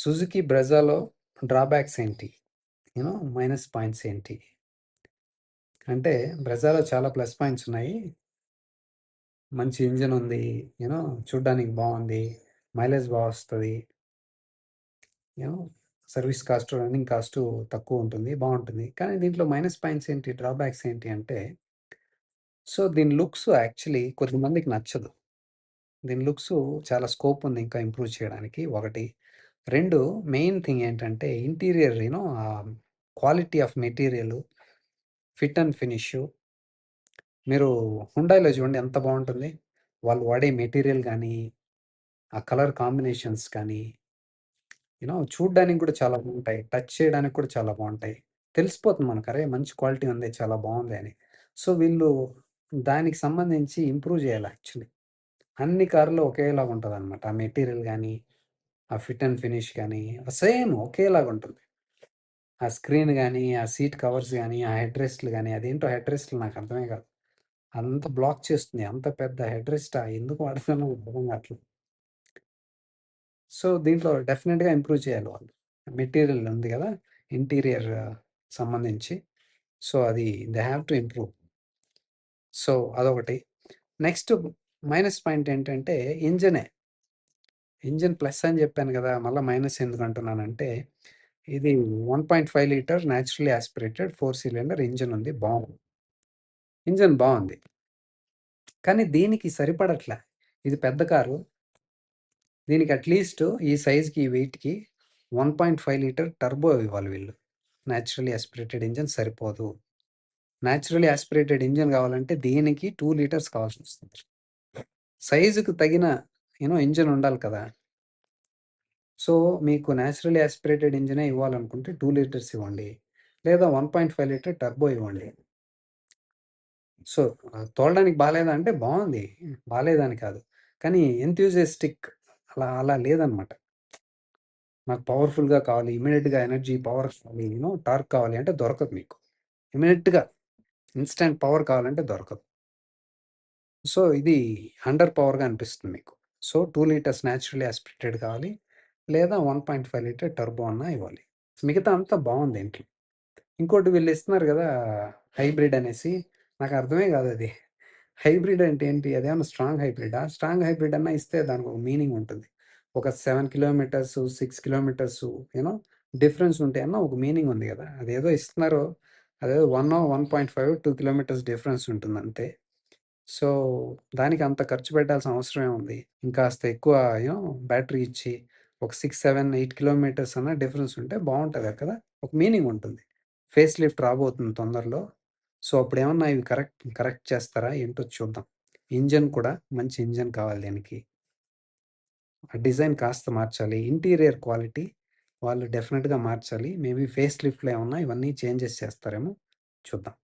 Suzuki బ్రెజాలో drawbacks ఏంటి? Minus points ఏంటి? అంటే బ్రెజాలో చాలా ప్లస్ పాయింట్స్ ఉన్నాయి. మంచి ఇంజిన్ ఉంది. చూడ్డానికి బావుంది. మైలేజ్ వస్తది. You know service cost, running cost తక్కువుంటుంది. బావుంటుంది. కానీ దీంట్లో మైనస్ పాయింట్స్ ఏంటి? డ్రాబ్యాక్స్ ఏంటి అంటే, దీని లుక్స్ యాక్చువల్లీ కొంతమందికి నచ్చదు. దీని లుక్సు చాలా స్కోప్ ఉంది ఇంకా ఇంప్రూవ్ చేయడానికి ఒకటి. 2 మెయిన్ థింగ్ ఏంటంటే interior quality of material, fit and finish. మీరు హుండాయిలో చూడండి ఎంత బావుంటుంది. వాళ్ళు వాడే మెటీరియల్ గానీ, ఆ కలర్ కాంబినేషన్స్ కానీ, చూడ్డానికి కూడా చాలా బావుంటాయి. టచ్ చేయడానికి కూడా చాలా బావుంటాయి. తెలిసిపోతుంది మనకు. అరే! మంచి క్వాలిటీ ఉంది. చాలా బావుంది అని. వీళ్ళు దానికి సంబంధించి ఇంప్రూవ్ చేయాలి యాక్చువల్లీ. అన్ని కార్‌లో ఒకేలాగా ఉంటదనమాట. ఆ మెటీరియల్ గానీ, ఆ ఫిట్ అండ్ ఫినిష్ గానీ, సేమ్ ఒకేలాగుంటుంది. ఆ స్క్రీన్ గానీ, ఆ సీట్ కవర్స్ గానీ, ఆ హెడ్ రెస్ట్‌లు గానీ, అదేంటో హెడ్ రెస్ట్‌లు నాకు అర్థమే కాదు. అంత బ్లాక్ చేస్తుంది. అంత పెద్ద హెడ్ రెస్టా? ఎందుకు వాడుతున్నారో అర్థం కావట్లేదు. దీంట్లో డెఫినిట్‌గా ఇంప్రూవ్ చేయాలి వాళ్ళు. మెటీరియల్ ఉంది గదా! ఇంటీరియర్ సంబంధించి. అది దే హావ్ టు ఇంప్రూవ్. అదొకటి. నెక్స్ట్ మైనస్ పాయింట్ ఏంటంటే ఇంజినే. ఇంజిన్ ప్లస్ అని జెప్పాను గదా! మళ్ళా మైనస్ ఎందుకంటున్నానంటే, ఇది 1.5 litre naturally aspirated 4 cylinder engine ఉంది. బావుంది. ఇంజిన్ బావుంది. కానీ దీనికి సరిపడట్లా. ఇది పెద్ద కారు. దీనికి అట్‌లీస్ట్ ఈ సైజ్‌కి, ఈ వెయిట్‌కి 1.5 లీటర్ టర్బో ఇవ్వాలి వీళ్ళు. న్యాచురల్లీ యాస్పిరేటెడ్ ఇంజిన్ సరిపోదు. న్యాచురల్లీ యాస్పిరేటెడ్ ఇంజిన్ గావాలంటే దీనికి 2 లీటర్స్ కావాల్సొస్తుంది. సైజుకు తగిన ఇంజిన్ ఉండాలి కదా! మీకు న్యాచురల్లీ యాస్పిరేటెడ్ ఇంజినే ఇవ్వాలనుకుంటే 2 లీటర్స్ ఇవ్వండి. లేదా 1.5 లీటర్ టర్బో ఇవ్వండి. తోలడానికి బాలేదా అంటే బావుంది. బాలేదని కాదు. కానీ ఎంథూసియాస్టిక్ అలా అలా లేదనమాట. నాకు పవర్‌ఫుల్‌గా కావాలి. ఇమ్మీడియేట్‌గా ఎనర్జీ, పవర్ కావాలి. టార్క్ కావాలి అంటే దొరకదు మీకు. ఇమ్మీడియేట్‌గా ఇన్‌స్టాంట్ పవర్ కావాలంటే దొరకదు. ఇది అండర్ పవర్‌గా అనిపిస్తుంది మీకు. 2 లీటర్స్ న్యాచురల్లీ యాస్పిరేటెడ్ కావాలి. లేదా 1.5 లీటర్ టర్బో అన్నా ఇవ్వాలి. మిగతా అంతా బావుంది దీంట్లో. ఇంకోటి వీళ్ళు ఇస్తున్నారు గదా! హైబ్రిడ్ అనేసి. నాకు అర్థమే కాదది. హైబ్రిడ్ అంటే ఏంటి? అదేమన్నా స్ట్రాంగ్ హైబ్రిడా? స్ట్రాంగ్ హైబ్రిడ్ అన్నా ఇస్తే దానికొక మీనింగ్ ఉంటుంది. ఒక 7 కిలోమీటర్స్, 6 కిలోమీటర్స్ డిఫరెన్స్ ఉంటే అన్న ఒక మీనింగ్ ఉంది గదా! అదేదో ఇస్తున్నారు. అదేదో 1.5, 2 కిలోమీటర్స్ డిఫరెన్స్ ఉంటుందంతే. సో, దానికి అంత ఖర్చు పెట్టాల్సిన అవసరం ఏముంది? ఇంకాస్త ఎక్కువ బ్యాటరీ ఇచ్చి ఒక 6, 7, 8 కిలోమీటర్స్ అన్నా డిఫరెన్స్ ఉంటే బావుంటది కదా! ఒక మీనింగ్ ఉంటుంది. ఫేస్ లిఫ్ట్ రాబోతుంది తొందరలో. అప్పుడేమన్నా ఇవి కరెక్ట్ కరెక్ట్ చేస్తారా ఏంటో చూద్దాం. ఇంజిన్ కూడా మంచి ఇంజిన్ కావాలి దీనికి. డిజైన్ కాస్త మార్చాలి. ఇంటీరియర్ క్వాలిటీ వాళ్ళు డెఫినిట్‌గా మార్చాలి. మేబీ ఫేస్ లిఫ్ట్‌లో ఏమన్నా ఇవన్నీ చేంజెస్ చేస్తారేమో చూద్దాం.